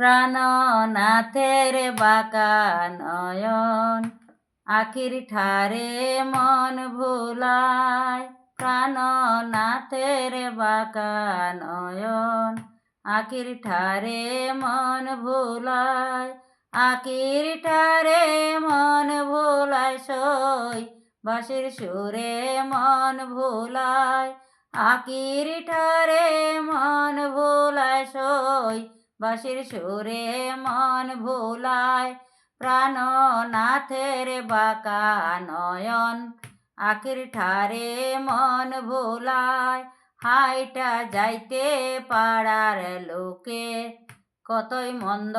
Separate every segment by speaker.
Speaker 1: প্রাণনাথের বাঁকা নয়ন আখির ঠারে মন ভুলায়। প্রাণনাথের বাঁকা নয়ন আখির ঠারে মন ভুলায়। আখির ঠারে মন ভুলায় সই বাঁশির সুরে মন ভুলায়। আখির ঠারে মন ভুলায় সই বাঁশির সুরে মন ভুলায়। প্রাণনাথের বাঁকা নয়ন আখির ঠারে মন ভুলায়। হাইটা যাইতে পাড়ার লোকে কতই মন্দ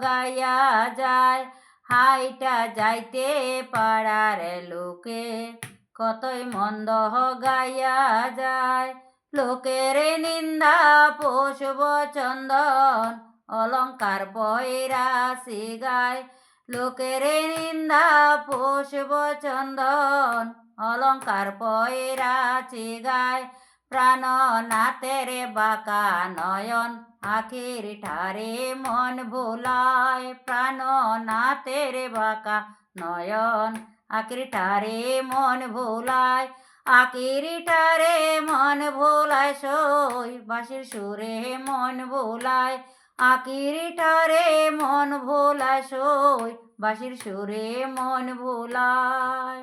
Speaker 1: গাইয়া যায়। হাইটা যাইতে পাড়ার লোকে কতই মন্দ গাইয়া যায়। লোকের নিন্দা পোষব চন্দন অলঙ্কার পয়রাশি গায়। লোকের নিন্দা পোষব চন্দন অলঙ্কার পয়রাশি গায়। প্রাণনাথের বাঁকা নয়ন আখির ঠারে মন ভোলায়। প্রাণনাথের বাঁকা নয়ন আখির ঠারে মন ভোলায়। আখির ঠারে মন ভোলায় সই বাঁশির সুরে মন ভোলায়। আখির ঠারে মন ভোলায় সই বাঁশির সুরে মন ভোলায়।